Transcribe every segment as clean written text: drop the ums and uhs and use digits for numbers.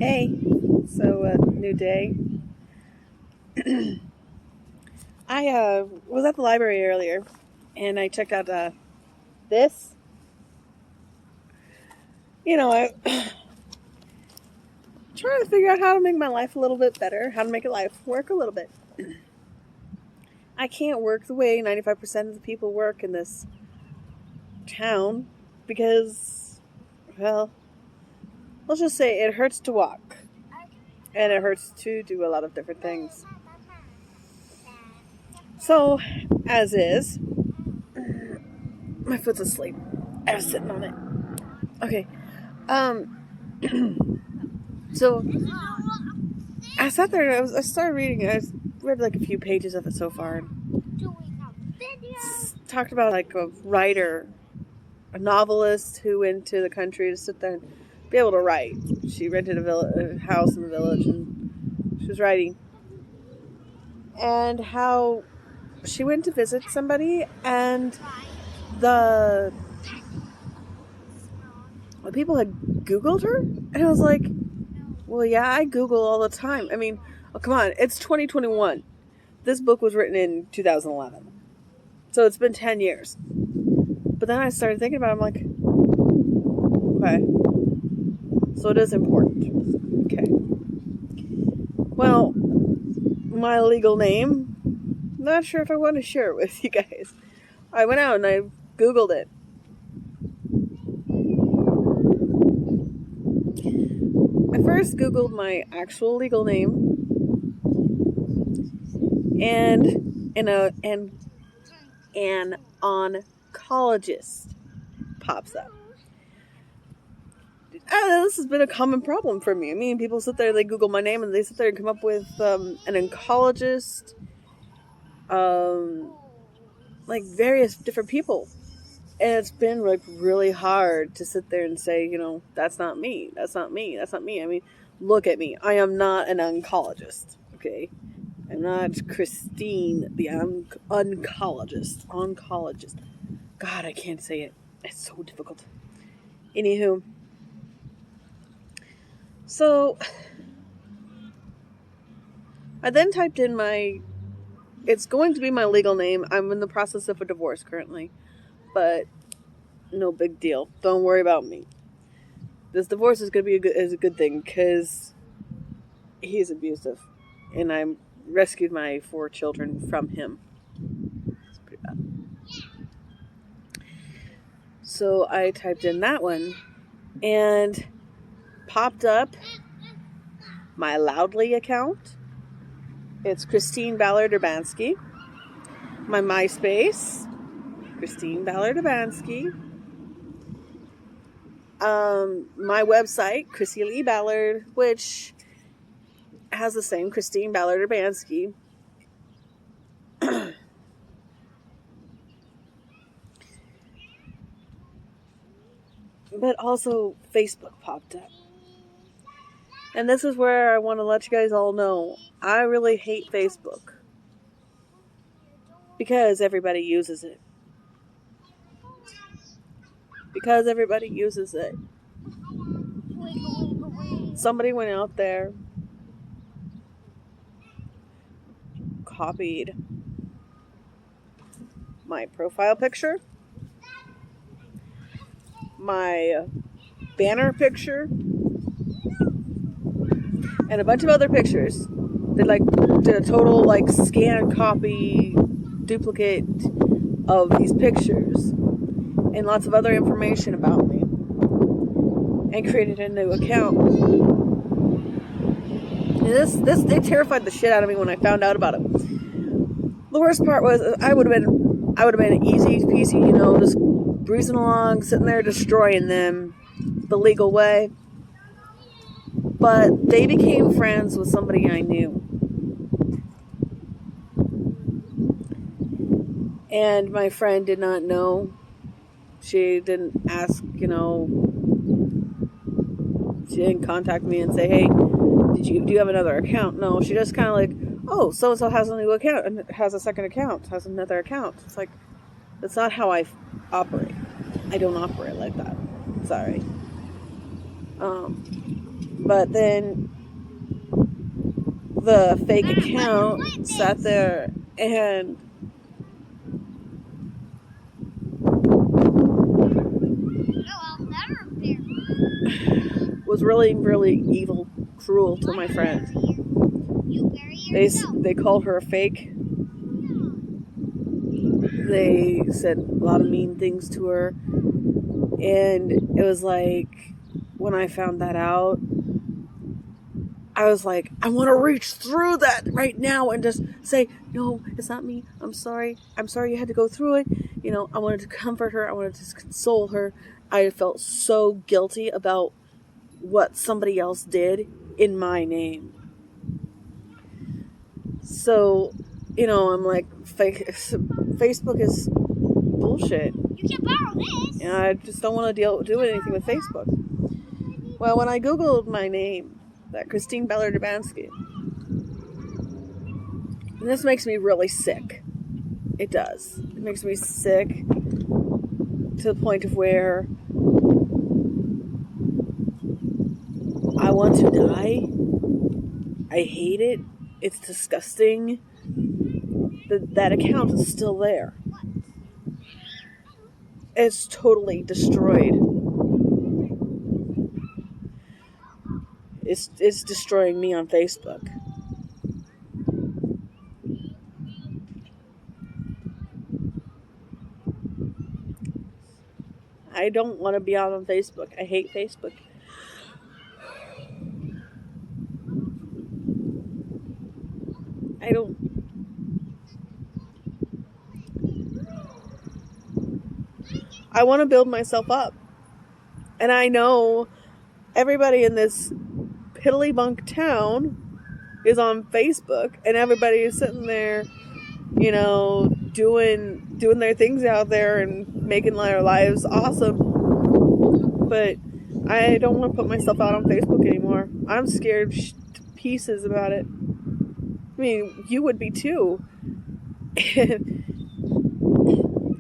Hey, new day. I was at the library earlier, and I checked out this. I trying to figure out how to make my life a little bit better, how to make life work a little bit. I can't work the way 95% of the people work in this town because, well, let's just say it hurts to walk, and it hurts to do a lot of different things. So, as is, my foot's asleep. I was sitting on it. Okay. Um. So I sat there and I started reading it. I read like a few pages of it so far. It's talked about like a writer, a novelist who went to the country to sit there and be able to write. She rented a house in the village and she was writing. And how she went to visit somebody and the people had Googled her. And I was like, well, yeah, I Google all the time. I mean, oh, come on, it's 2021. This book was written in 2011. So it's been 10 years. But then I started thinking about it. I'm like, okay. So it is important. Okay. Well, my legal name, not sure if I want to share it with you guys. I went out and I Googled it. I first Googled my actual legal name and an oncologist pops up. This has been a common problem for me. I mean, people sit there, they Google my name, and they sit there and come up with an oncologist, like various different people. And it's been like really hard to sit there and say, that's not me. That's not me. That's not me. I mean, look at me. I am not an oncologist. Okay. I'm not Christine, the oncologist. Oncologist. God, I can't say it. It's so difficult. Anywho. So, I then typed in it's going to be my legal name. I'm in the process of a divorce currently. But no big deal. Don't worry about me. This divorce is going to be a good thing because he's abusive, and I rescued my 4 children from him. It's pretty bad. So I typed in that one, and popped up my Loudly account. It's Christine Ballard Urbanski. My MySpace. Christine Ballard Urbanski. My website, Chrissy Lee Ballard, which has the same Christine Ballard Urbanski. But also Facebook popped up. And this is where I want to let you guys all know, I really hate Facebook. Because everybody uses it. Because everybody uses it. Somebody went out there, copied my profile picture, my banner picture, and a bunch of other pictures. They did a total scan, copy, duplicate of these pictures and lots of other information about me, and created a new account. And they terrified the shit out of me when I found out about it. The worst part was I would have been easy peasy, just breezing along, sitting there destroying them the legal way. But they became friends with somebody I knew. And my friend did not know. She didn't ask, she didn't contact me and say, hey, do you have another account? No, she just kind of oh, so-and-so has a new account and has a second account, has another account. It's that's not how I operate. I don't operate like that. Sorry. But then the fake account sat there and was really, really evil, cruel to my friend. They called her a fake. They said a lot of mean things to her. And it was like, when I found that out, I was like, I want to reach through that right now and just say, no, it's not me. I'm sorry. I'm sorry you had to go through it. You know, I wanted to comfort her. I wanted to console her. I felt so guilty about what somebody else did in my name. So, you know, I'm like, Facebook is bullshit. You can borrow this. And I just don't want to do anything with Facebook. Well, when I Googled my name, that Christine Ballard Urbanski, and this makes me really sick. It does. It makes me sick to the point of where I want to die. I hate it. It's disgusting. That account is still there. It's totally destroyed. It's destroying me on Facebook. I don't want to be out on Facebook. I hate Facebook. I want to build myself up. And I know everybody in this piddly-bunk town is on Facebook, and everybody is sitting there, you know, doing their things out there and making their lives awesome. But I don't want to put myself out on Facebook anymore. I'm scared to pieces about it. I mean, you would be too.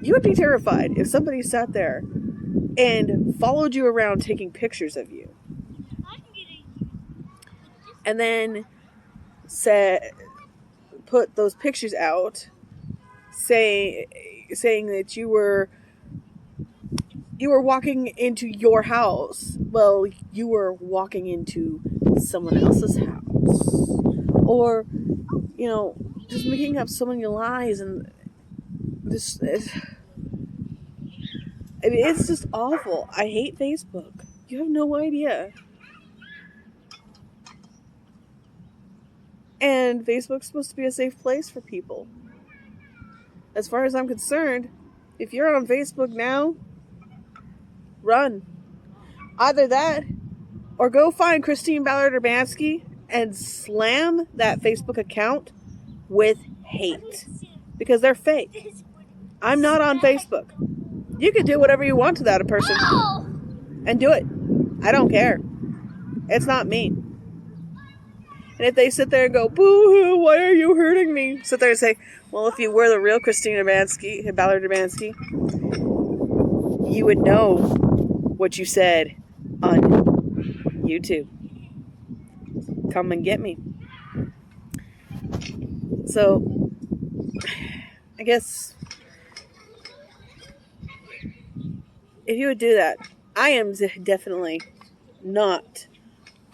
You would be terrified if somebody sat there and followed you around taking pictures of you. And then put those pictures out saying that you were walking into your house. Well, you were walking into someone else's house. Or, you know, just making up so many lies and just... I mean, it's just awful. I hate Facebook. You have no idea. And Facebook's supposed to be a safe place for people. As far as I'm concerned, if you're on Facebook now, run. Either that, or go find Christine Ballard Urbanski and slam that Facebook account with hate. Because they're fake. I'm not on Facebook. You can do whatever you want to that person. And do it. I don't care. It's not me. And if they sit there and go, boo-hoo, why are you hurting me? Sit there and say, well, if you were the real Christine Ballard Urbanski, you would know what you said on YouTube. Come and get me. So, I guess if you would do that, I am definitely not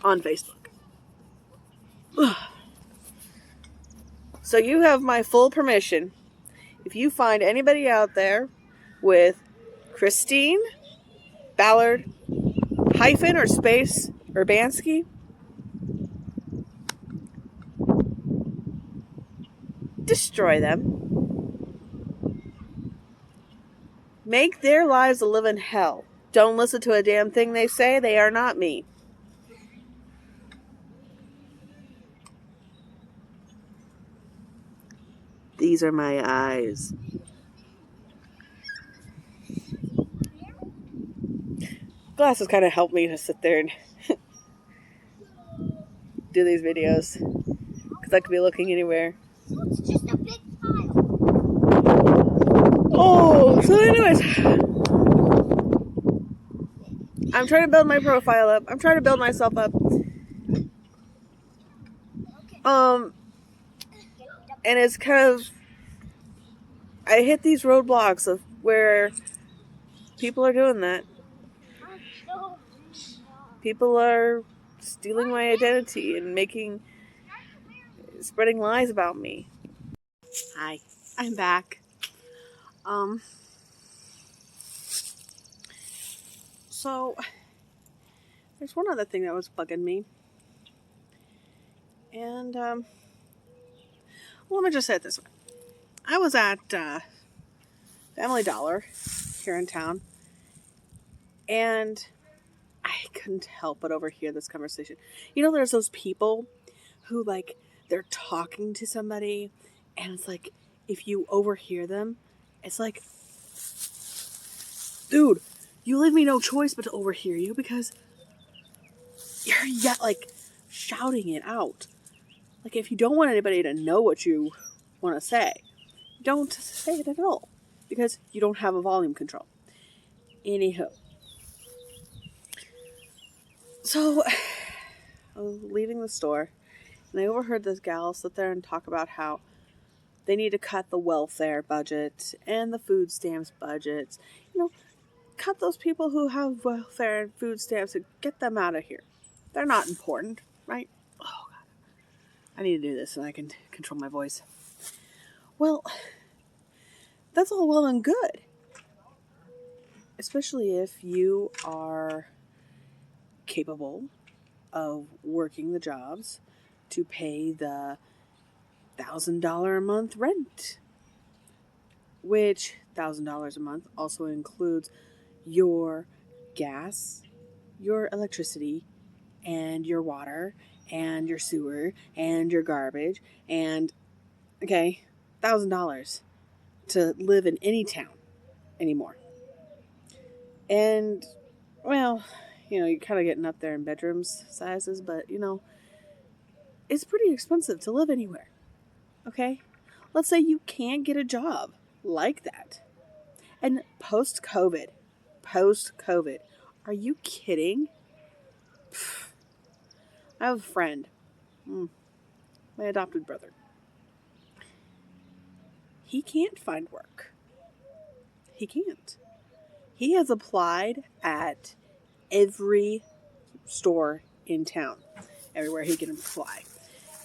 on Facebook. So you have my full permission. If you find anybody out there with Christine Ballard hyphen or space Urbanski, destroy them. Make their lives a living hell. Don't listen to a damn thing they say. They are not me. These are my eyes. Glasses kind of help me to sit there and do these videos. Because I could be looking anywhere. So it's just a big pile. Oh, so anyways. I'm trying to build my profile up. I'm trying to build myself up. And it's kind of, I hit these roadblocks of where people are doing that. People are stealing my identity and spreading lies about me. Hi, I'm back. Um, so there's one other thing that was bugging me. And, well, let me just say it this way. I was at Family Dollar here in town, and I couldn't help but overhear this conversation. You know, there's those people who, like, they're talking to somebody, and it's like, if you overhear them, it's like, dude, you leave me no choice but to overhear you because you're yet, like, shouting it out. Like, if you don't want anybody to know what you want to say, don't say it at all because you don't have a volume control. Anywho. So, I was leaving the store, and I overheard this gal sit there and talk about how they need to cut the welfare budget and the food stamps budgets. You know, cut those people who have welfare and food stamps and get them out of here. They're not important, right? Oh, God. I need to do this so I can control my voice. Well, that's all well and good. Especially if you are capable of working the jobs to pay the $1,000 a month rent, which $1,000 a month also includes your gas, your electricity, and your water, and your sewer, and your garbage, and, okay, $1,000 to live in any town anymore. And, well, you know, you're kind of getting up there in bedrooms sizes, but, you know, it's pretty expensive to live anywhere, okay? Let's say you can't get a job like that. And post-COVID, are you kidding? I have a friend, my adopted brother. He can't find work. He can't. He has applied at every store in town, everywhere he can apply.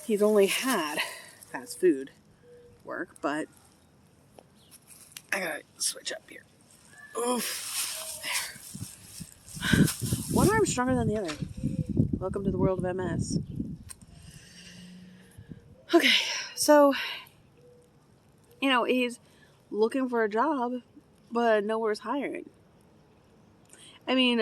He's only had fast food work, but I gotta switch up here. Oof. There. One arm stronger than the other. Welcome to the world of MS. Okay, so, you know, he's looking for a job, but nowhere's hiring. I mean,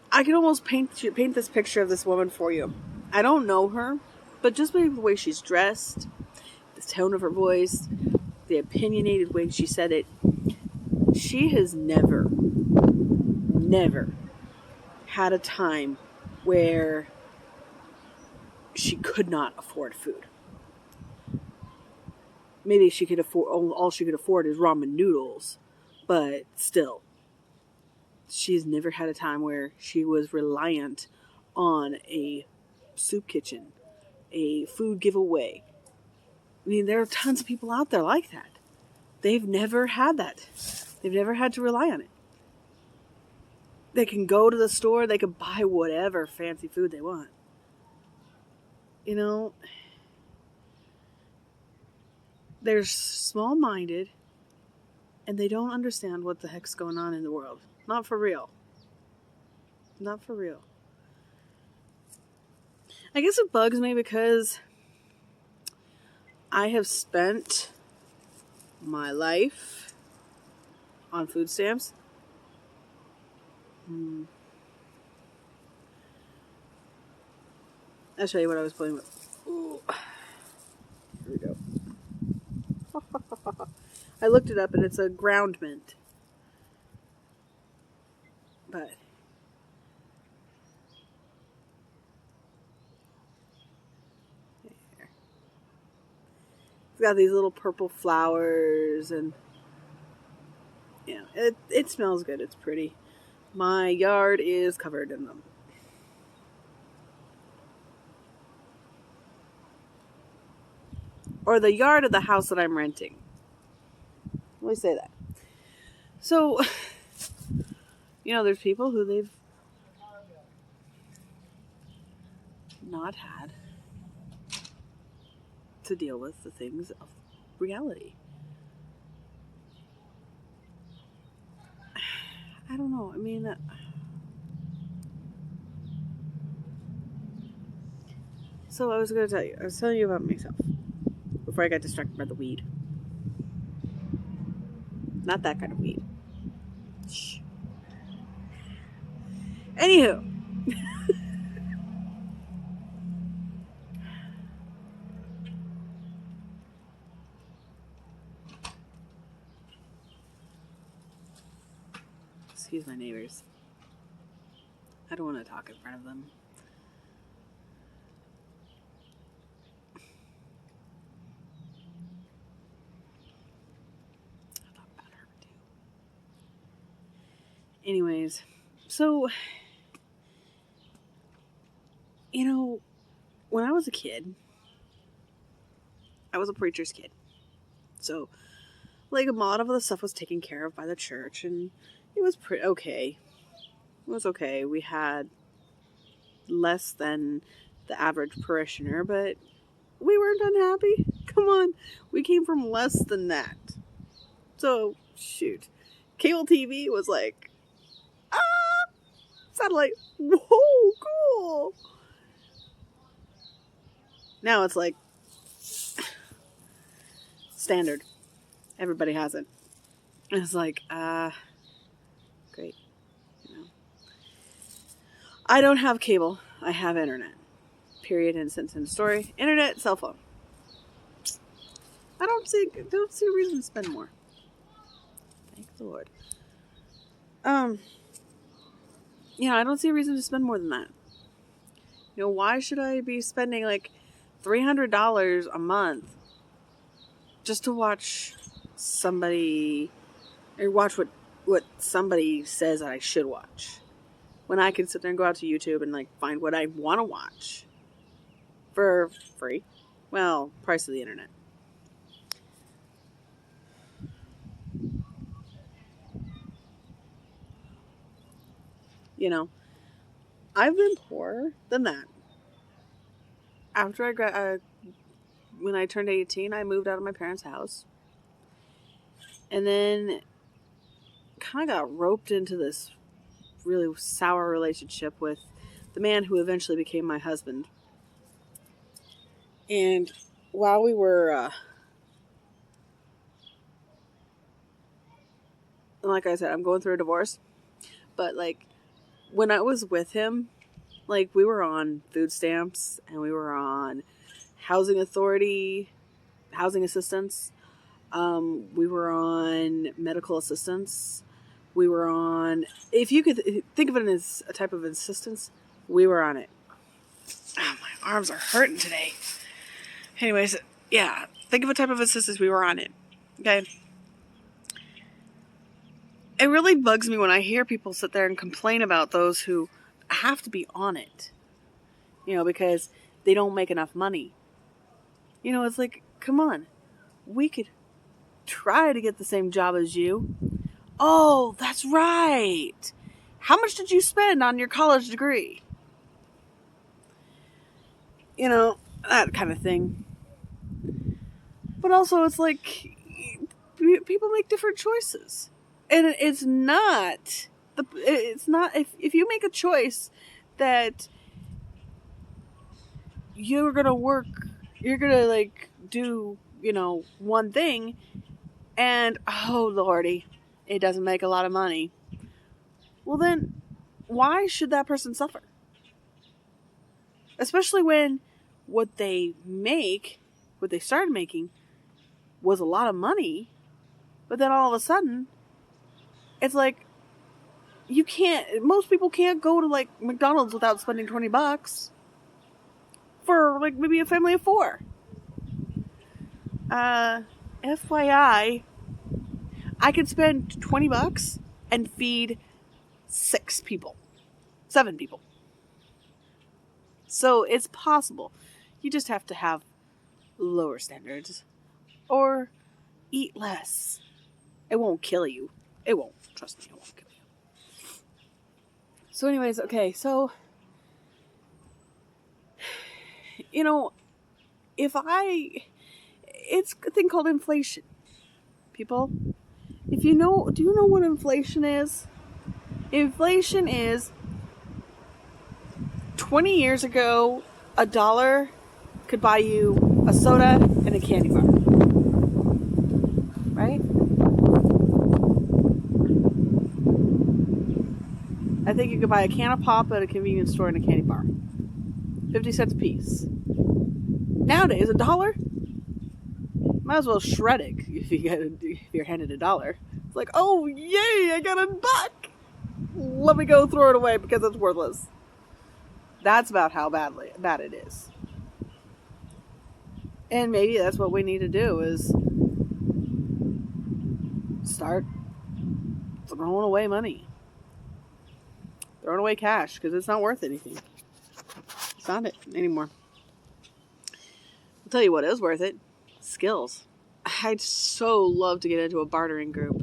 I can almost paint this picture of this woman for you. I don't know her, but just by the way she's dressed, the tone of her voice, the opinionated way she said it, she has never had a time where she could not afford food. Maybe she could afford, all she could afford is ramen noodles, but still, she's never had a time where she was reliant on a soup kitchen, a food giveaway. I mean, there are tons of people out there like that. They've never had that. They've never had to rely on it. They can go to the store, they can buy whatever fancy food they want. You know, they're small-minded, and they don't understand what the heck's going on in the world. Not for real. Not for real. I guess it bugs me because I have spent my life on food stamps. I'll show you what I was playing with. Ooh. Here we go. I looked it up and it's a ground mint. But there. It's got these little purple flowers and yeah, it smells good. It's pretty. My yard is covered in them. or the yard of the house that I'm renting. Let me say that. So, there's people who they've not had to deal with the things of reality. I don't know. I mean, so I was telling you about myself before I got distracted by the weed. Not that kind of weed. Shh. Anywho. Excuse my neighbors. I don't want to talk in front of them. I'll talk about her too. Anyways, so, when I was a kid, I was a preacher's kid. So, like, a lot of the stuff was taken care of by the church, and it was pretty okay. It was okay. We had less than the average parishioner, but we weren't unhappy. Come on. We came from less than that. So, shoot. Cable TV was like, satellite. Whoa, cool. Now it's like, standard. Everybody has it. And it's like, great. I don't have cable. I have internet. Period. And sentence in story. Internet, cell phone. I don't see a reason to spend more. Thank the Lord. I don't see a reason to spend more than that. Why should I be spending like $300 a month just to watch somebody, or watch what somebody says that I should watch, when I can sit there and go out to YouTube and like find what I want to watch for free? Well, price of the internet. I've been poorer than that. After when I turned 18, I moved out of my parents' house. And then kind of got roped into this really sour relationship with the man who eventually became my husband. And while we were, like I said, I'm going through a divorce. But like, when I was with him, like, we were on food stamps and we were on housing assistance. We were on medical assistance. We were on, if you could think of it as a type of assistance, we were on it. Oh, my arms are hurting today. Anyways, yeah, think of a type of assistance, we were on it. Okay. It really bugs me when I hear people sit there and complain about those who have to be on it, because they don't make enough money. It's like, come on, we could try to get the same job as you. Oh, that's right. How much did you spend on your college degree? That kind of thing. But also, it's like, people make different choices. And it's not, if you make a choice that you're going to like do, one thing, and, oh lordy, it doesn't make a lot of money. Well then, why should that person suffer? Especially when what they started making was a lot of money, but then all of a sudden, it's like, most people can't go to like McDonald's without spending $20 for like maybe a family of 4. FYI, I could spend $20 and feed 7 people. So it's possible. You just have to have lower standards or eat less. It won't kill you. It won't. Trust me, it won't kill you. So anyways, okay, so, you know, it's a thing called inflation. People, do you know what inflation is? Inflation is 20 years ago, $1 could buy you a soda and a candy bar. Right? I think you could buy a can of pop at a convenience store and a candy bar. 50 cents a piece. Nowadays, $1? Might as well shred it if you're handed $1. It's like, oh yay, I got $1. Let me go throw it away because it's worthless. That's about how bad it is. And maybe that's what we need to do is start throwing away money. Throwing away cash because it's not worth anything. It's not it anymore. I'll tell you what is worth it. Skills. I'd so love to get into a bartering group.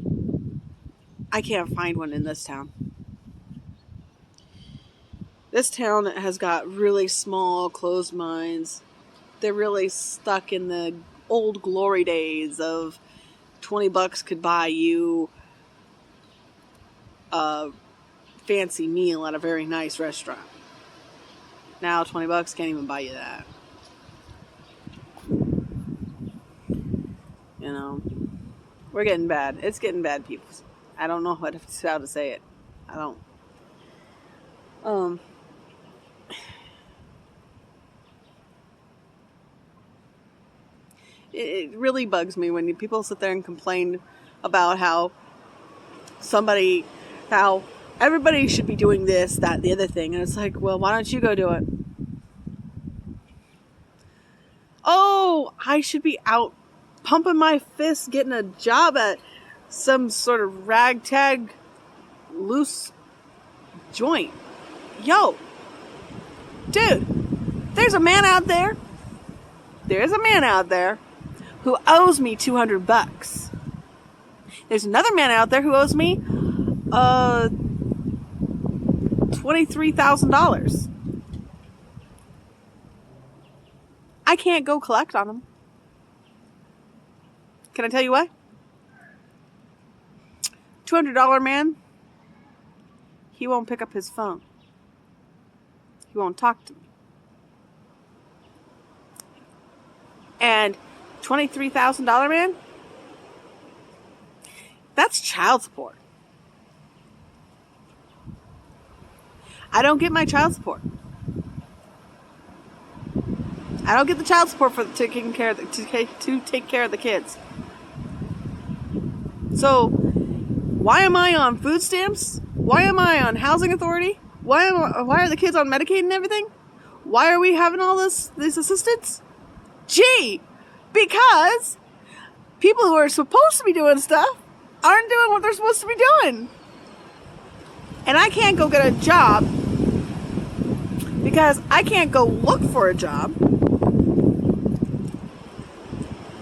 I can't find one in this town. This town has got really small, closed minds. They're really stuck in the old glory days of $20 could buy you a fancy meal at a very nice restaurant. Now $20 can't even buy you that. You know, we're getting bad. It's getting bad, people. I don't know how to say it. I don't. It really bugs me when people sit there and complain about how everybody should be doing this, that, the other thing. And it's like, well, why don't you go do it? Oh, I should be out pumping my fist, getting a job at some sort of ragtag loose joint. Yo, dude, there's a man out there who owes me $200. There's another man out there who owes me $23,000. I can't go collect on him. Can I tell you why? $200 man, he won't pick up his phone. He won't talk to me. And $23,000 man, that's child support. I don't get my child support. I don't get the child support for taking care of to take care of the kids. So, why am I on food stamps? Why am I on housing authority? Why are the kids on Medicaid and everything? Why are we having all this assistance? Gee, because people who are supposed to be doing stuff aren't doing what they're supposed to be doing. And I can't go get a job because I can't go look for a job.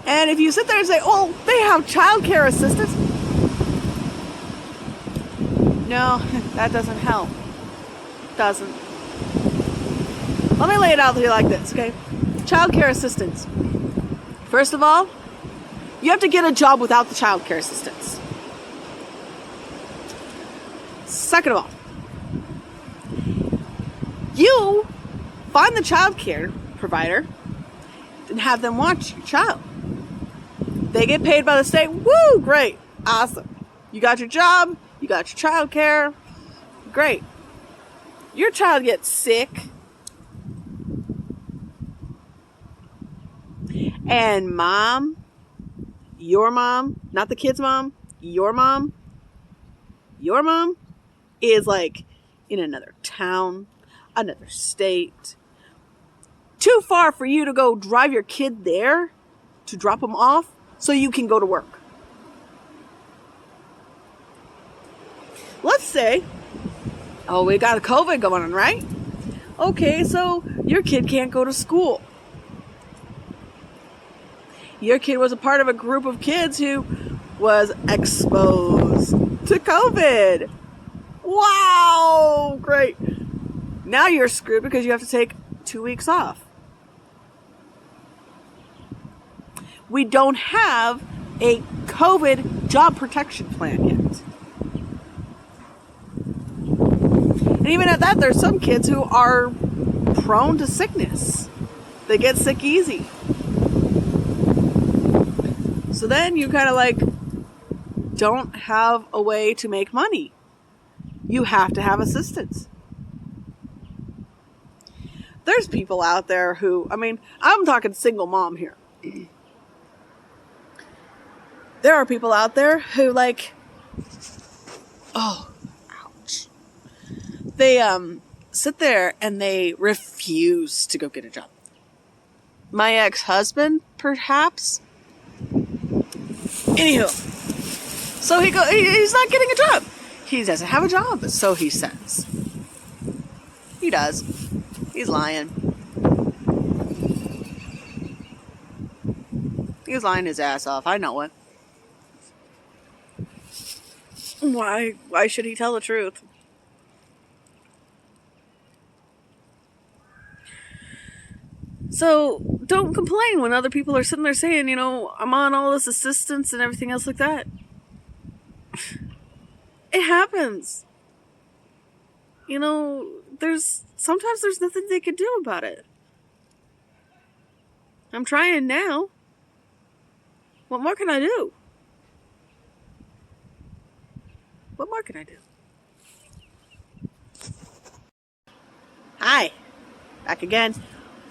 And if you sit there and say, oh, they have childcare assistance. No, that doesn't help. Doesn't. Let me lay it out to you like this, okay? Childcare assistance. First of all, you have to get a job without the childcare assistance. Second of all, you find the childcare provider and have them watch your child. They get paid by the state. Woo, great, awesome. You got your job, you got your childcare, great. Your child gets sick, and mom, your mom, not the kid's mom, your mom is like in another town, another state, too far for you to go drive your kid there to drop them off so you can go to work. Let's say, oh, we got COVID going on, right? Okay, so your kid can't go to school. Your kid was a part of a group of kids who was exposed to COVID. Wow, great. Now you're screwed because you have to take 2 weeks off. We don't have a COVID job protection plan yet. And even at that, there's some kids who are prone to sickness. They get sick easy. So then you kind of like don't have a way to make money. You have to have assistance. There's people out there who, I mean, I'm talking single mom here. There are people out there who like, oh, ouch. They sit there and they refuse to go get a job. My ex-husband, perhaps. Anywho, so he's not getting a job. He doesn't have a job, so he says. He does. He's lying. He's lying his ass off. I know it. Why should he tell the truth? So don't complain when other people are sitting there saying, you know, I'm on all this assistance and everything else like that. It happens. You know, sometimes there's nothing they could do about it. I'm trying now. What more can I do? What more can I do? Hi. Back again.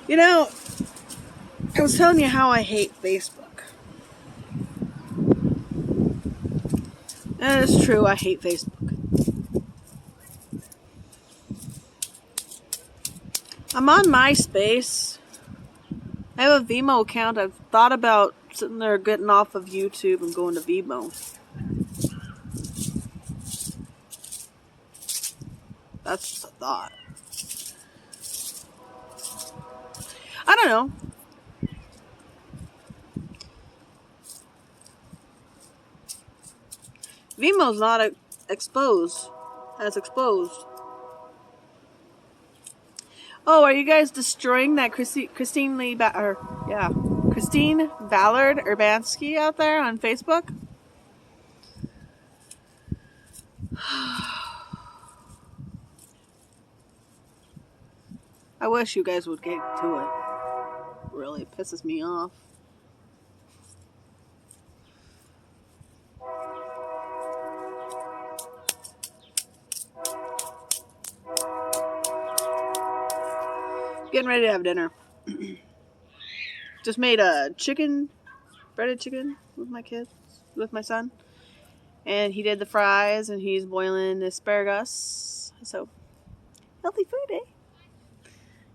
You know, I was telling you how I hate Facebook. And it's true, I hate Facebook. I'm on MySpace. I have a Vimeo account. I've thought about sitting there getting off of YouTube and going to Vimeo. That's just a thought. I don't know. Vimeo's not exposed. As exposed. Oh, are you guys destroying that Christine Ballard Urbanski out there on Facebook? I wish you guys would get to it. It really pisses me off. Getting ready to have dinner. Just made a breaded chicken with my son. And he did the fries and he's boiling asparagus. So, healthy food, eh?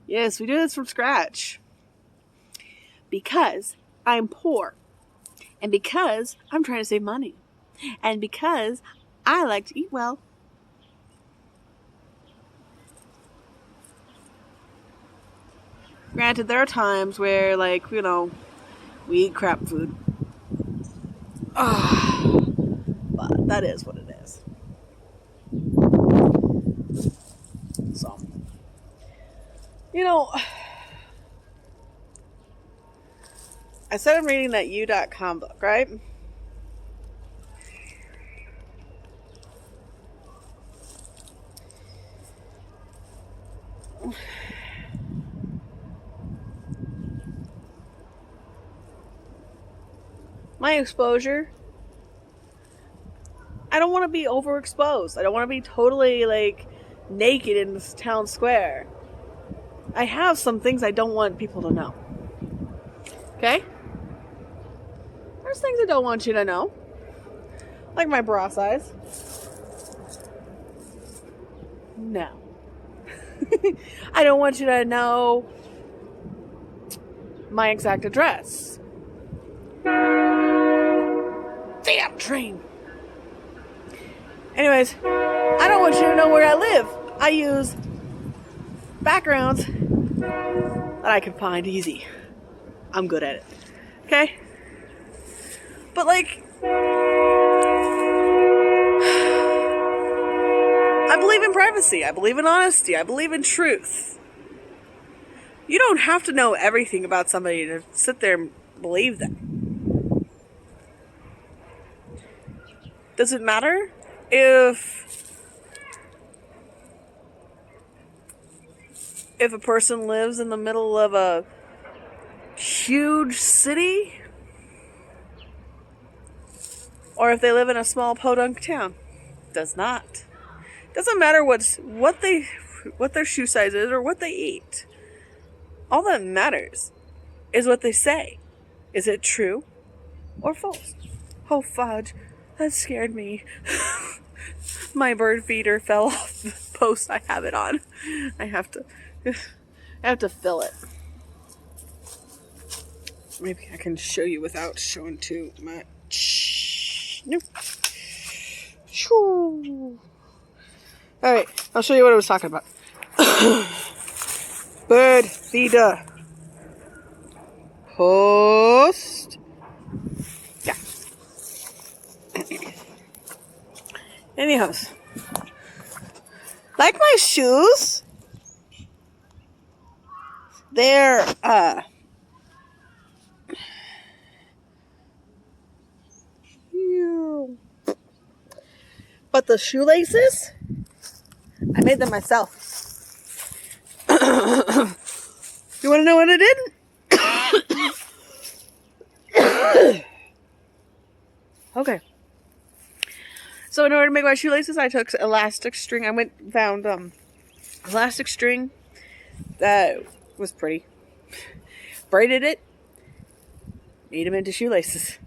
Yes, we do this from scratch. Because I'm poor. And because I'm trying to save money. And because I like to eat well. Granted, there are times where, like, you know, we eat crap food. But that is what it is. So, you know, I said I'm reading that U.com book, right? My exposure, I don't want to be overexposed. I don't want to be totally, like, naked in this town square. I have some things I don't want people to know. Okay? There's things I don't want you to know. Like my bra size. No. I don't want you to know my exact address. Damn train. Anyways, I don't want you to know where I live. I use backgrounds that I can find easy. I'm good at it. Okay? But like, I believe in privacy. I believe in honesty. I believe in truth. You don't have to know everything about somebody to sit there and believe them. Does it matter if a person lives in the middle of a huge city or if they live in a small podunk town? Does not. Doesn't matter what their shoe size is or what they eat. All that matters is what they say. Is it true or false? Oh fudge, that scared me. My bird feeder fell off the post I have it on. I have to fill it. Maybe I can show you without showing too much. Nope. Alright, I'll show you what I was talking about. Bird feeder. Post. Yeah. Anyhow. Like my shoes? They're, but the shoelaces, I made them myself. You want to know what I did? Okay. So in order to make my shoelaces, I took elastic string. I went and found elastic string that was pretty. Braided it. Made them into shoelaces.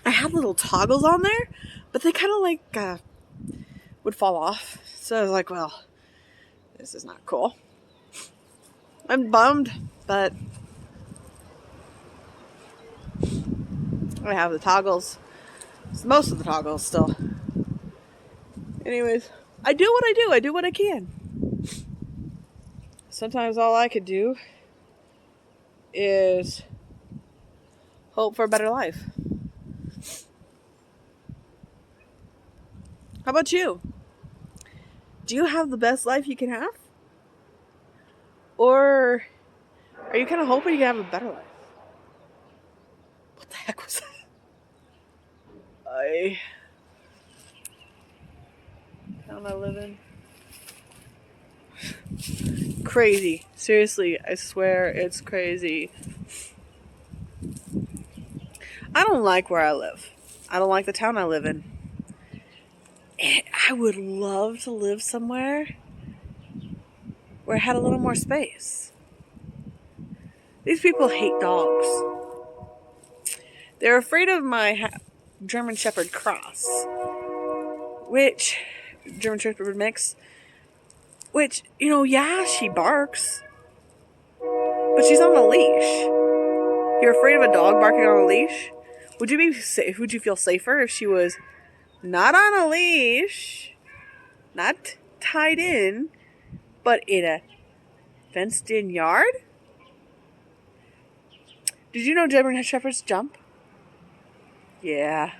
I had little toggles on there, but they kind of like would fall off. So I was like, well, this is not cool. I'm bummed, but I have the toggles. Most of the toggles still. Anyways, I do what I do. I do what I can. Sometimes all I could do is hope for a better life. How about you? Do you have the best life you can have? Or are you kind of hoping you can have a better life? What the heck was that? Town I live in. Crazy. Seriously, I swear it's crazy. I don't like where I live. I don't like the town I live in. I would love to live somewhere where I had a little more space. These people hate dogs. They're afraid of my German Shepherd cross, which German Shepherd mix, which, you know, yeah, she barks, but she's on a leash. You're afraid of a dog barking on a leash? Would you feel safer if she was not on a leash, not tied in, but in a fenced-in yard? Did you know German Shepherds jump? Yeah.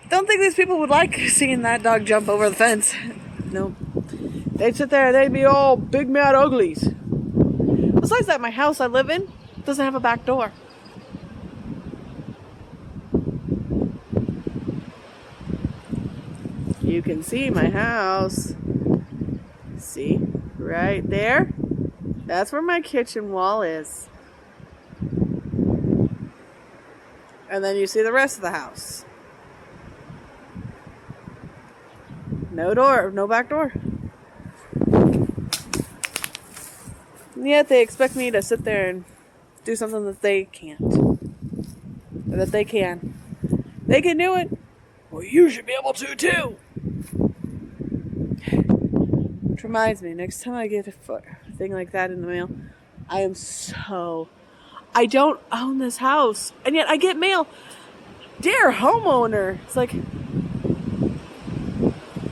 Don't think these people would like seeing that dog jump over the fence. Nope. They'd sit there and they'd be all big mad uglies. Besides that, my house I live in doesn't have a back door. You can see my house. See? Right there? That's where my kitchen wall is. And then you see the rest of the house. No door, no back door. And yet they expect me to sit there and do something that they can't. Or that they can. They can do it. Well, you should be able to too. Which reminds me, next time I get a thing like that in the mail, I don't own this house, and yet I get mail. Dear homeowner, it's like,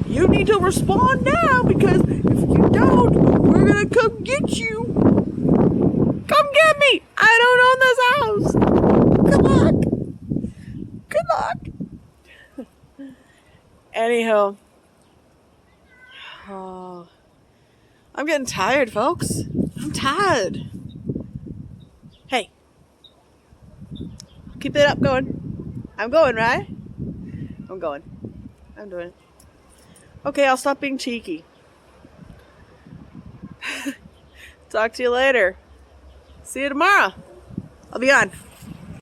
you need to respond now, because if you don't, we're gonna come get you. Come get me. I don't own this house. Come on. Anyhow. Oh, I'm getting tired, folks. I'm tired. Hey. Keep it up going. I'm going, right? I'm going. I'm doing it. Okay, I'll stop being cheeky. Talk to you later. See you tomorrow. I'll be on.